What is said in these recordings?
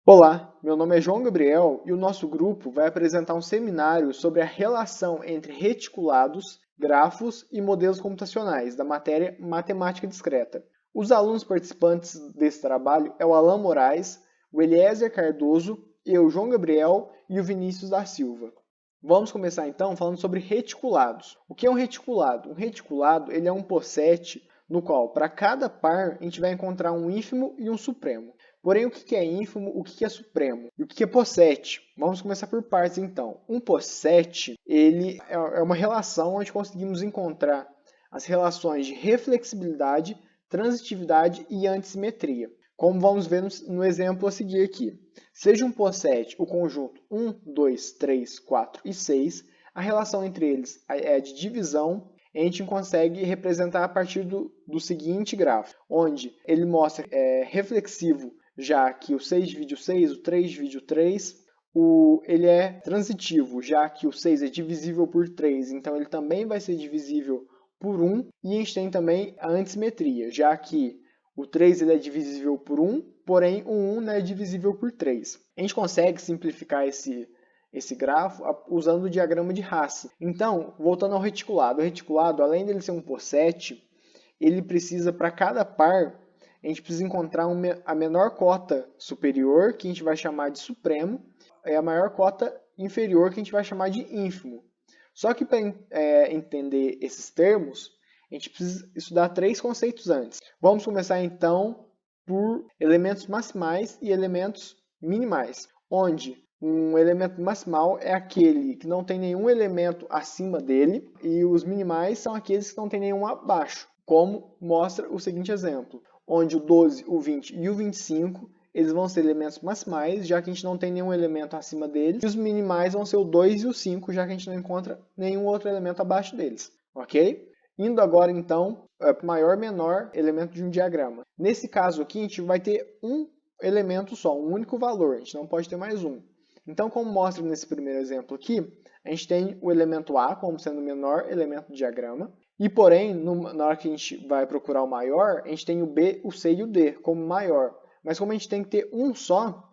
Olá, meu nome é João Gabriel e o nosso grupo vai apresentar um seminário sobre a relação entre reticulados, grafos e modelos computacionais da matéria Matemática Discreta. Os alunos participantes desse trabalho é o Alan Moraes, o Eliezer Cardoso, eu, João Gabriel e o Vinícius da Silva. Vamos começar então falando sobre reticulados. O que é um reticulado? Um reticulado ele é um possete no qual, para cada par, a gente vai encontrar um ínfimo e um supremo. Porém, o que é ínfimo, o que é supremo e o que é possete? Vamos começar por partes então. Um possete ele é uma relação onde conseguimos encontrar as relações de reflexibilidade, transitividade e antissimetria. Como vamos ver no exemplo a seguir aqui. Seja um possete o conjunto 1, 2, 3, 4 e 6, a relação entre eles é de divisão, a gente consegue representar a partir do seguinte gráfico, onde ele mostra reflexivo, já que o 6 divide o 6, o 3 divide o 3, ele é transitivo, já que o 6 é divisível por 3, então ele também vai ser divisível por 1, e a gente tem também a antissimetria, já que o 3 ele é divisível por 1, porém o 1 não é divisível por 3. A gente consegue simplificar esse grafo usando o diagrama de Hasse. Então, voltando ao reticulado. O reticulado, além dele ser um possete, ele precisa, para cada par, a gente precisa encontrar a menor cota superior, que a gente vai chamar de supremo, e a maior cota inferior, que a gente vai chamar de ínfimo. Só que para entender esses termos, a gente precisa estudar três conceitos antes. Vamos começar então por elementos maximais e elementos minimais, onde um elemento maximal é aquele que não tem nenhum elemento acima dele e os minimais são aqueles que não tem nenhum abaixo, como mostra o seguinte exemplo, onde o 12, o 20 e o 25 eles vão ser elementos maximais, já que a gente não tem nenhum elemento acima deles, e os minimais vão ser o 2 e o 5, já que a gente não encontra nenhum outro elemento abaixo deles, ok? Indo agora, então, para o maior menor elemento de um diagrama. Nesse caso aqui, a gente vai ter um elemento só, um único valor, a gente não pode ter mais um. Então, como mostra nesse primeiro exemplo aqui, a gente tem o elemento A como sendo o menor elemento do diagrama, e porém, na hora que a gente vai procurar o maior, a gente tem o B, o C e o D como maior. Mas como a gente tem que ter um só,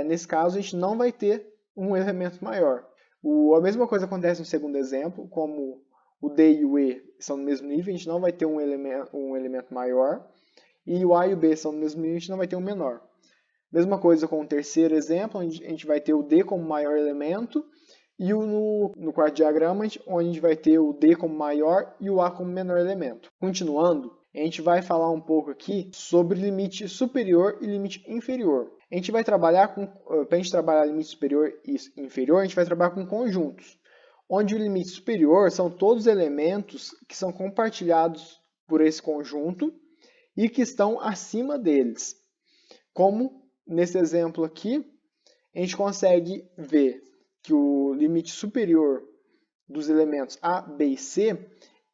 nesse caso a gente não vai ter um elemento maior. A mesma coisa acontece no segundo exemplo, como o D e o E são no mesmo nível, a gente não vai ter um elemento maior, e o A e o B são no mesmo nível, a gente não vai ter um menor. Mesma coisa com o terceiro exemplo, onde a gente vai ter o D como maior elemento, e no quarto diagrama, onde a gente vai ter o D como maior e o A como menor elemento. Continuando, a gente vai falar um pouco aqui sobre limite superior e limite inferior. A gente vai trabalhar para a gente trabalhar limite superior e inferior, a gente vai trabalhar com conjuntos, onde o limite superior são todos os elementos que são compartilhados por esse conjunto e que estão acima deles. Como nesse exemplo aqui, a gente consegue ver que o limite superior dos elementos A, B e C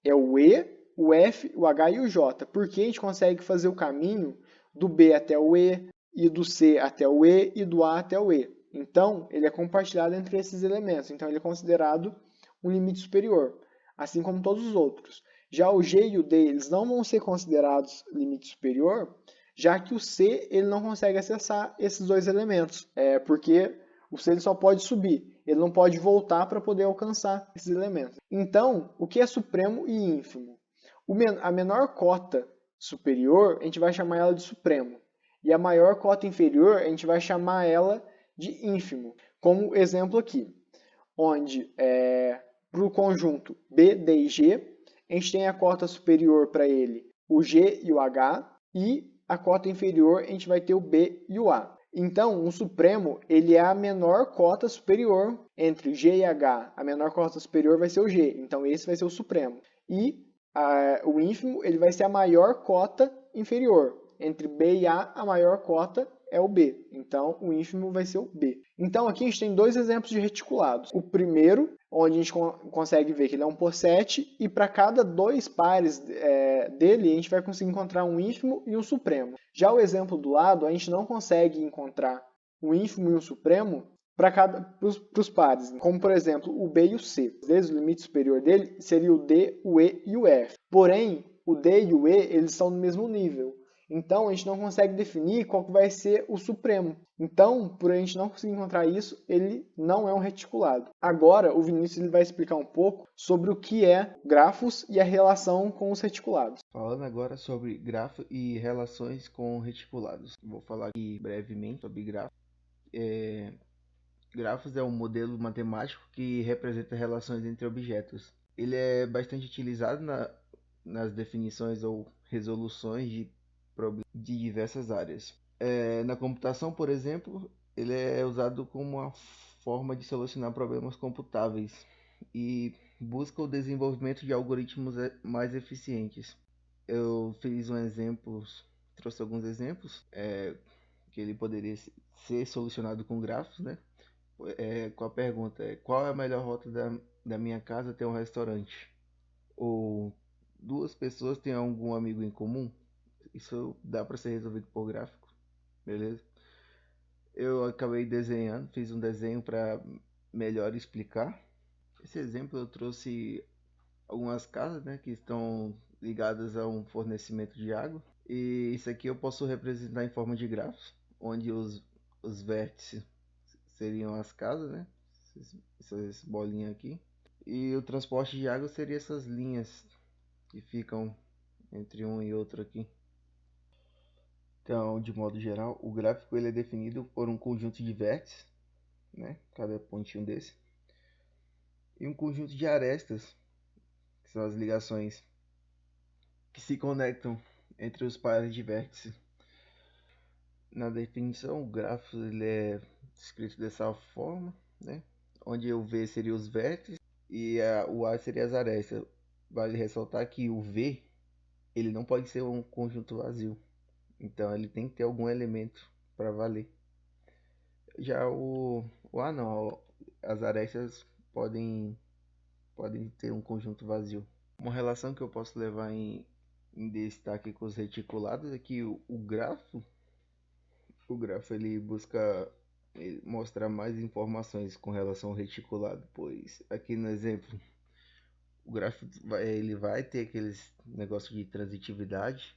é o E, o F, o H e o J, porque a gente consegue fazer o caminho do B até o E, e do C até o E, e do A até o E. Então, ele é compartilhado entre esses elementos, então ele é considerado um limite superior, assim como todos os outros. Já o G e o D, eles não vão ser considerados limite superior, já que o C ele não consegue acessar esses dois elementos, porque o C ele só pode subir, ele não pode voltar para poder alcançar esses elementos. Então, o que é supremo e ínfimo? A menor cota superior, a gente vai chamar ela de supremo, e a maior cota inferior, a gente vai chamar ela de ínfimo, como exemplo aqui, onde para o conjunto B, D e G, a gente tem a cota superior para ele, o G e o H, e a cota inferior, a gente vai ter o B e o A. Então, o supremo ele é a menor cota superior entre G e H. A menor cota superior vai ser o G, então esse vai ser o supremo. E o ínfimo ele vai ser a maior cota inferior. Entre B e A maior cota é o B, então o ínfimo vai ser o B. Então aqui a gente tem dois exemplos de reticulados. O primeiro, onde a gente consegue ver que ele é um possete, e para cada dois pares dele, a gente vai conseguir encontrar um ínfimo e um supremo. Já o exemplo do lado, a gente não consegue encontrar um ínfimo e um supremo para os pares, como por exemplo o B e o C. Às vezes o limite superior dele seria o D, o E e o F. Porém, o D e o E eles estão no mesmo nível. Então, a gente não consegue definir qual que vai ser o supremo. Então, por a gente não conseguir encontrar isso, ele não é um reticulado. Agora, o Vinícius ele vai explicar um pouco sobre o que é grafos e a relação com os reticulados. Falando agora sobre grafo e relações com reticulados. Vou falar aqui brevemente sobre grafos. Grafos é um modelo matemático que representa relações entre objetos. Ele é bastante utilizado nas definições ou resoluções de diversas áreas. Na computação, por exemplo, ele é usado como uma forma de solucionar problemas computáveis e busca o desenvolvimento de algoritmos mais eficientes. Eu fiz trouxe alguns exemplos que ele poderia ser solucionado com grafos, né? Com a pergunta qual é a melhor rota da minha casa até um restaurante? Ou duas pessoas têm algum amigo em comum? Isso dá para ser resolvido por gráfico, beleza? Eu acabei fiz um desenho para melhor explicar. Esse exemplo eu trouxe algumas casas, né, que estão ligadas a um fornecimento de água. E isso aqui eu posso representar em forma de grafos, onde os vértices seriam as casas, né? Essas bolinhas aqui. E o transporte de água seria essas linhas que ficam entre um e outro aqui. Então, de modo geral, o gráfico ele é definido por um conjunto de vértices, né? Cada pontinho desse. E um conjunto de arestas, que são as ligações que se conectam entre os pares de vértices. Na definição, o gráfico ele é descrito dessa forma, né? Onde o V seria os vértices e o A seria as arestas. Vale ressaltar que o V ele não pode ser um conjunto vazio, então ele tem que ter algum elemento para valer. Já o A não, as arestas podem ter um conjunto vazio. Uma relação que eu posso levar em destaque com os reticulados é que o grafo ele busca mostrar mais informações com relação ao reticulado, pois aqui no exemplo o gráfico ele vai ter aqueles negócios de transitividade,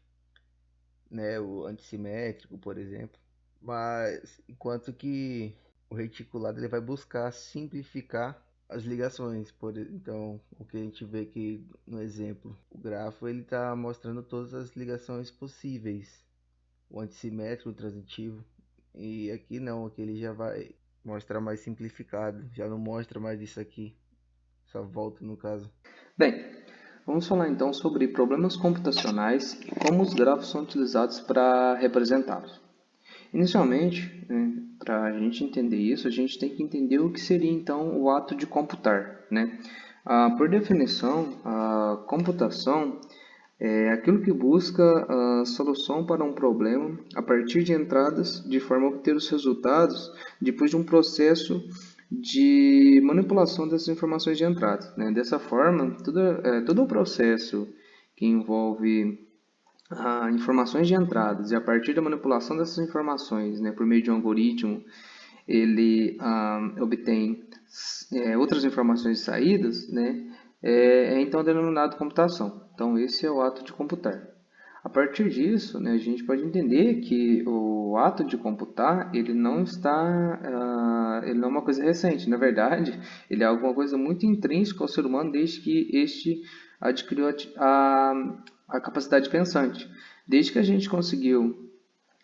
né, o antissimétrico, por exemplo, mas enquanto que o reticulado ele vai buscar simplificar as ligações. Então, o que a gente vê aqui no exemplo, o grafo ele está mostrando todas as ligações possíveis, o antissimétrico, o transitivo, e aqui não, aqui ele já vai mostrar mais simplificado, já não mostra mais isso aqui, só volta no caso. Bem, vamos falar então sobre problemas computacionais e como os grafos são utilizados para representá-los. Inicialmente, para a gente entender isso, a gente tem que entender o que seria então o ato de computar, né? Por definição, a computação é aquilo que busca a solução para um problema a partir de entradas, de forma a obter os resultados depois de um processo de manipulação dessas informações de entrada, né? Dessa forma, todo o processo que envolve informações de entradas e a partir da manipulação dessas informações, né, por meio de um algoritmo, ele obtém outras informações de saídas, né, é então denominado computação. Então, esse é o ato de computar. A partir disso, né, a gente pode entender que o ato de computar ele não ele não é uma coisa recente. Na verdade, ele é alguma coisa muito intrínseca ao ser humano desde que este adquiriu a capacidade pensante. Desde que a gente conseguiu,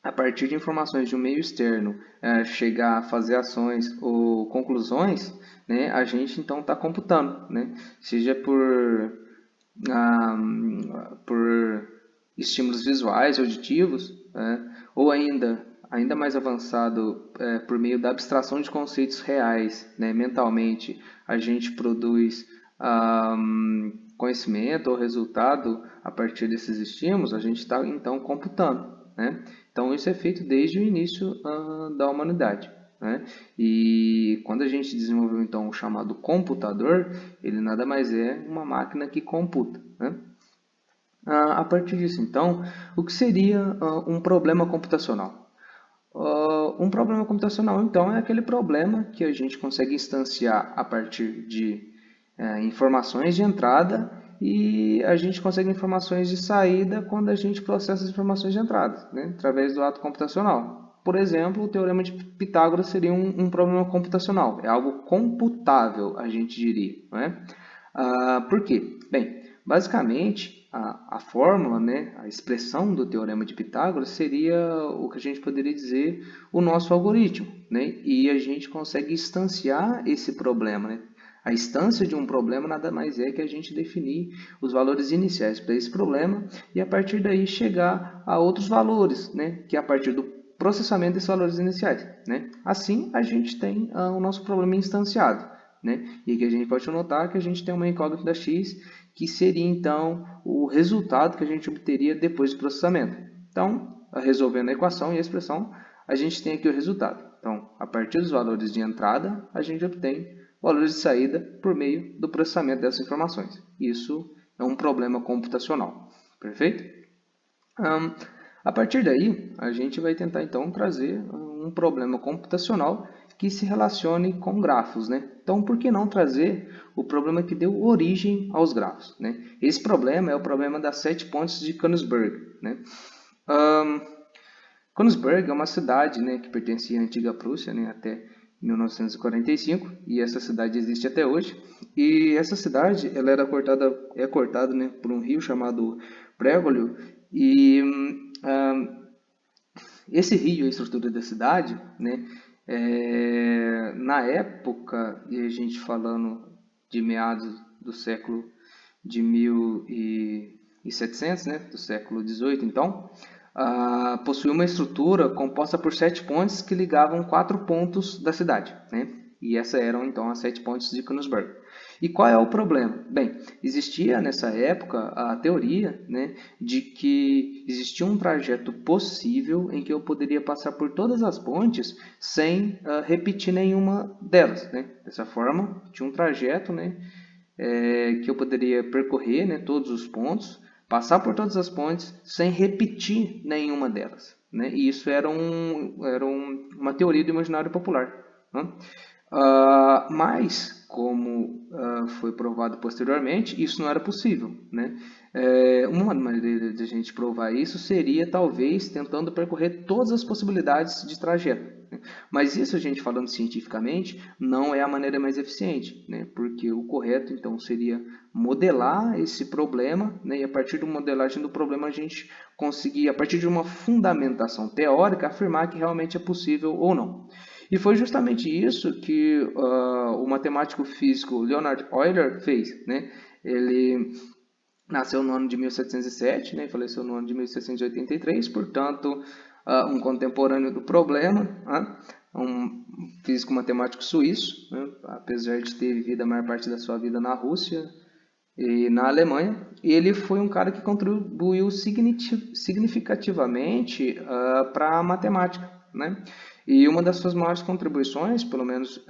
a partir de informações de um meio externo, chegar a fazer ações ou conclusões, né, a gente então está computando, né, seja por estímulos visuais, auditivos, ou ainda mais avançado, por meio da abstração de conceitos reais, né? Mentalmente, a gente produz conhecimento ou resultado a partir desses estímulos, a gente está então computando, né? Então, isso é feito desde o início da humanidade, né? E quando a gente desenvolveu então o chamado computador, ele nada mais é uma máquina que computa, né? A partir disso, então, o que seria um problema computacional? Um problema computacional, então, é aquele problema que a gente consegue instanciar a partir de informações de entrada e a gente consegue informações de saída quando a gente processa as informações de entrada, né? Através do ato computacional. Por exemplo, o Teorema de Pitágoras seria um problema computacional, é algo computável, a gente diria, não é? Por quê? Bem, basicamente, a fórmula, né, a expressão do Teorema de Pitágoras seria o que a gente poderia dizer o nosso algoritmo, né? E a gente consegue instanciar esse problema, né? A instância de um problema nada mais é que a gente definir os valores iniciais para esse problema e a partir daí chegar a outros valores, né? Que é a partir do processamento desses valores iniciais, né? Assim, a gente tem o nosso problema instanciado, né? E aqui a gente pode notar que a gente tem uma incógnita x, que seria então o resultado que a gente obteria depois do processamento. Então, resolvendo a equação e a expressão, a gente tem aqui o resultado. Então, a partir dos valores de entrada, a gente obtém valores de saída por meio do processamento dessas informações. Isso é um problema computacional. Perfeito? A partir daí, a gente vai tentar então trazer um problema computacional que se relacione com grafos, né? Então, por que não trazer o problema que deu origem aos grafos, né? Esse problema é o problema das 7 pontes de Königsberg, né? Königsberg é uma cidade, né, que pertencia à antiga Prússia, né, até 1945, e essa cidade existe até hoje. E essa cidade, ela é cortada, né, por um rio chamado Bregolio, e esse rio, a estrutura da cidade, né, na época, e a gente falando de meados do século de 1700, né, do século XVIII, então, possui uma estrutura composta por 7 pontes que ligavam 4 pontos da cidade, né? E essas eram então as 7 pontes de Königsberg. E qual é o problema? Bem, existia nessa época a teoria, né, de que existia um trajeto possível em que eu poderia passar por todas as pontes sem repetir nenhuma delas, né? Dessa forma, tinha um trajeto, né, que eu poderia percorrer, né, todos os pontos, passar por todas as pontes sem repetir nenhuma delas, né? E isso era uma teoria do imaginário popular, né? Mas, como foi provado posteriormente, isso não era possível, né? Uma maneira de a gente provar isso seria, talvez, tentando percorrer todas as possibilidades de trajeto, né? Mas isso, a gente falando cientificamente, não é a maneira mais eficiente, né? Porque o correto, então, seria modelar esse problema, né? E a partir da modelagem do problema, a gente conseguir, a partir de uma fundamentação teórica, afirmar que realmente é possível ou não. E foi justamente isso que o matemático físico Leonhard Euler fez, né? Ele nasceu no ano de 1707, né? E faleceu no ano de 1783, portanto, um contemporâneo do problema, né? Um físico matemático suíço, né? Apesar de ter vivido a maior parte da sua vida na Rússia e na Alemanha, e ele foi um cara que contribuiu significativamente para a matemática, né? E uma das suas maiores contribuições, pelo menos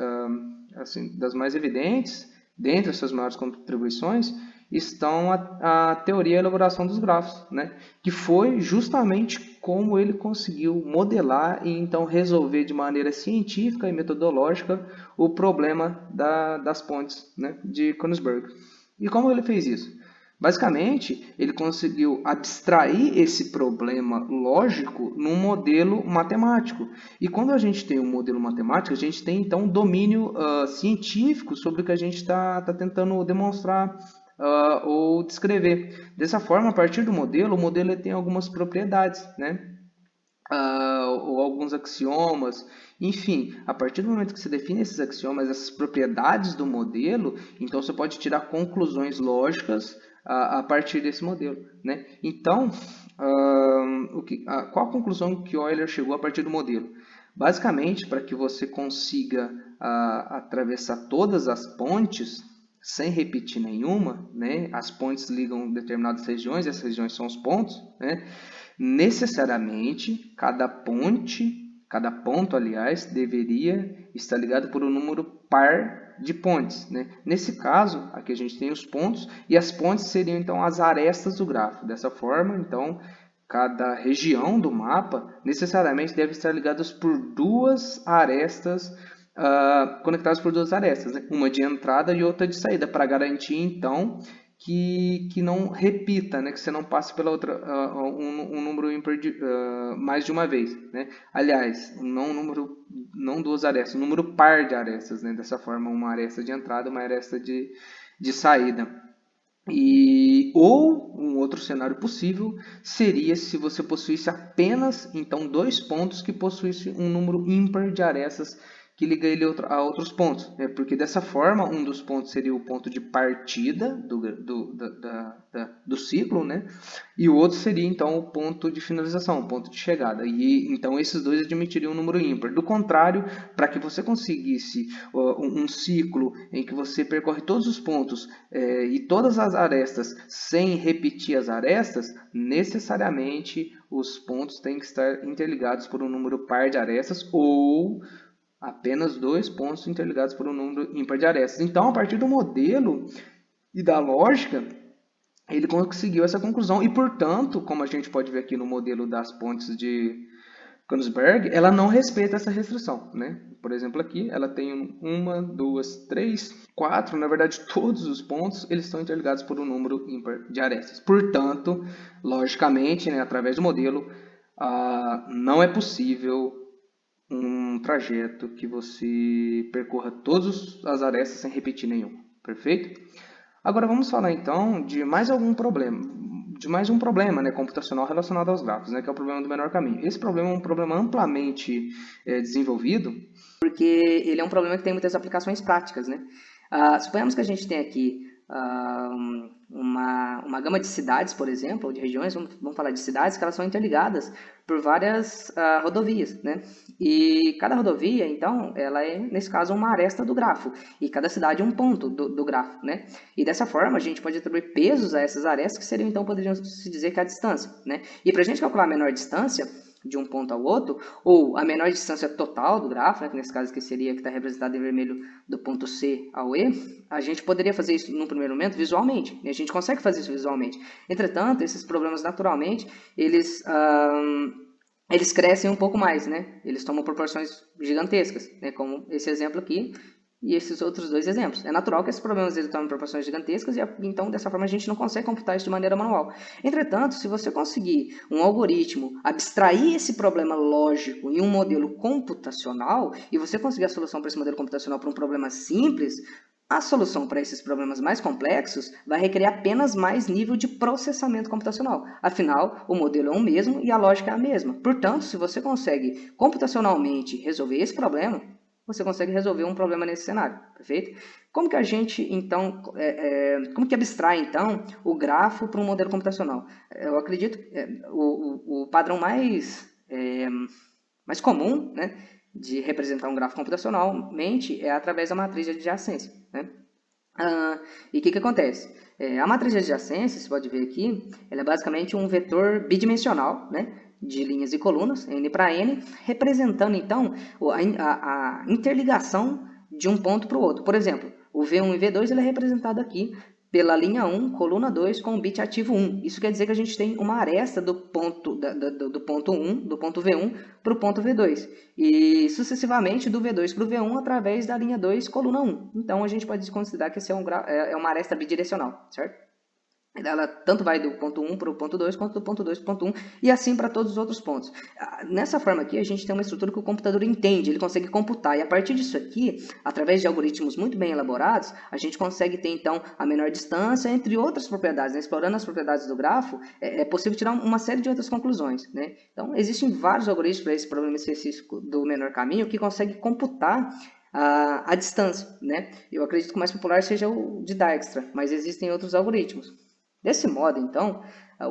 assim, das mais evidentes, dentre as suas maiores contribuições, estão a teoria e a elaboração dos grafos, né? Que foi justamente como ele conseguiu modelar e então resolver de maneira científica e metodológica o problema das pontes, né, de Königsberg. E como ele fez isso? Basicamente, ele conseguiu abstrair esse problema lógico num modelo matemático. E quando a gente tem um modelo matemático, a gente tem então um domínio científico sobre o que a gente está tentando demonstrar ou descrever. Dessa forma, a partir do modelo, o modelo tem algumas propriedades, né? Ou alguns axiomas, enfim, a partir do momento que você define esses axiomas, essas propriedades do modelo, então você pode tirar conclusões lógicas a partir desse modelo, né? Então, qual a conclusão que Euler chegou a partir do modelo? Basicamente, para que você consiga atravessar todas as pontes sem repetir nenhuma, né? As pontes ligam determinadas regiões, e as regiões são os pontos, né? Necessariamente, cada ponto, aliás, deveria estar ligado por um número par de pontes, né? Nesse caso, aqui a gente tem os pontos, e as pontes seriam, então, as arestas do grafo. Dessa forma, então, cada região do mapa necessariamente deve estar ligada por duas arestas, conectadas por duas arestas, né? Uma de entrada e outra de saída, para garantir, então, que não repita, né? Que você não passe pela outra um número ímpar mais de uma vez, né? Aliás, não duas arestas, um número par de arestas, né? Dessa forma, uma aresta de entrada, uma aresta de saída. Ou um outro cenário possível seria se você possuísse apenas então dois pontos que possuísse um número ímpar de arestas que liga ele a outros pontos, né? Porque dessa forma um dos pontos seria o ponto de partida do ciclo, né? E o outro seria então o ponto de finalização, o ponto de chegada. E então esses dois admitiriam um número ímpar. Do contrário, para que você conseguisse um ciclo em que você percorre todos os pontos e todas as arestas sem repetir as arestas, necessariamente os pontos têm que estar interligados por um número par de arestas ou apenas dois pontos interligados por um número ímpar de arestas. Então, a partir do modelo e da lógica, ele conseguiu essa conclusão e, portanto, como a gente pode ver aqui no modelo das pontes de Königsberg, ela não respeita essa restrição, né? Por exemplo, aqui ela tem uma, duas, três, quatro, na verdade todos os pontos eles estão interligados por um número ímpar de arestas. Portanto, logicamente, né, através do modelo, não é possível um trajeto que você percorra todas as arestas sem repetir nenhuma. Perfeito? Agora vamos falar então de mais um problema, né, computacional relacionado aos grafos, né, que é o problema do menor caminho. Esse problema é um problema amplamente desenvolvido, porque ele é um problema que tem muitas aplicações práticas, né? Suponhamos que a gente tem aqui uma gama de cidades, por exemplo, ou de regiões, vamos falar de cidades, que elas são interligadas por várias rodovias, né? E cada rodovia, então, ela é, nesse caso, uma aresta do grafo, e cada cidade é um ponto do grafo, né? E dessa forma, a gente pode atribuir pesos a essas arestas, que seriam, então, poderiam se dizer que é a distância, né? E para a gente calcular a menor distância de um ponto ao outro, ou a menor distância total do grafo, né, que nesse caso que seria que está representado em vermelho do ponto C ao E, a gente poderia fazer isso no primeiro momento visualmente, e a gente consegue fazer isso visualmente. Entretanto, esses problemas naturalmente, eles crescem um pouco mais, né? Eles tomam proporções gigantescas, né? Como esse exemplo aqui e esses outros dois exemplos. É natural que esses problemas eles tomem proporções gigantescas e então dessa forma a gente não consegue computar isso de maneira manual. Entretanto, se você conseguir um algoritmo abstrair esse problema lógico em um modelo computacional e você conseguir a solução para esse modelo computacional para um problema simples, a solução para esses problemas mais complexos vai requerer apenas mais nível de processamento computacional. Afinal, o modelo é o mesmo e a lógica é a mesma. Portanto, se você consegue computacionalmente resolver esse problema, você consegue resolver um problema nesse cenário, perfeito? Como que a gente, então, como que abstrai, então, o grafo para um modelo computacional? Eu acredito que o padrão mais comum, né, de representar um grafo computacionalmente é através da matriz de adjacência, né? E o que acontece? A matriz de adjacência, você pode ver aqui, ela é basicamente um vetor bidimensional, né, de linhas e colunas, N para N, representando, então, a interligação de um ponto para o outro. Por exemplo, o V1 e V2 ele é representado aqui pela linha 1, coluna 2, com o bit ativo 1. Isso quer dizer que a gente tem uma aresta do ponto V1 para o ponto V2. E, sucessivamente, do V2 para o V1 através da linha 2, coluna 1. Então, a gente pode considerar que esse é uma aresta bidirecional, certo? Ela tanto vai do ponto 1 para o ponto 2, quanto do ponto 2 para o ponto 1, e assim para todos os outros pontos. Nessa forma aqui, a gente tem uma estrutura que o computador entende, ele consegue computar, e a partir disso aqui, através de algoritmos muito bem elaborados, a gente consegue ter, então, a menor distância, entre outras propriedades, né? Explorando as propriedades do grafo, é possível tirar uma série de outras conclusões, né? Então, existem vários algoritmos para esse problema específico do menor caminho que conseguem computar a distância, né? Eu acredito que o mais popular seja o de Dijkstra, mas existem outros algoritmos. Desse modo, então,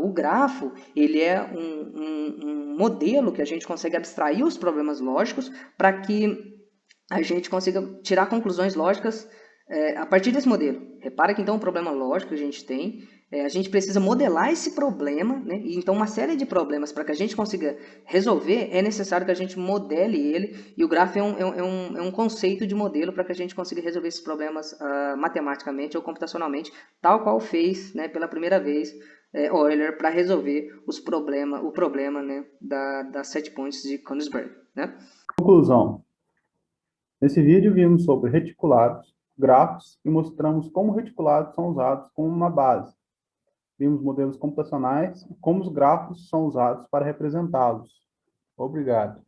o grafo ele é um modelo que a gente consegue abstrair os problemas lógicos para que a gente consiga tirar conclusões lógicas a partir desse modelo. Repara que, então, o problema lógico que a gente tem, a gente precisa modelar esse problema, né? E, então, uma série de problemas para que a gente consiga resolver, é necessário que a gente modele ele, e o grafo é um conceito de modelo para que a gente consiga resolver esses problemas matematicamente ou computacionalmente, tal qual fez, né, pela primeira vez Euler para resolver o problema, né, das 7 pontes de Königsberg, né? Conclusão. Nesse vídeo vimos sobre reticulados grafos e mostramos como reticulados são usados como uma base. Vimos modelos computacionais e como os grafos são usados para representá-los. Obrigado.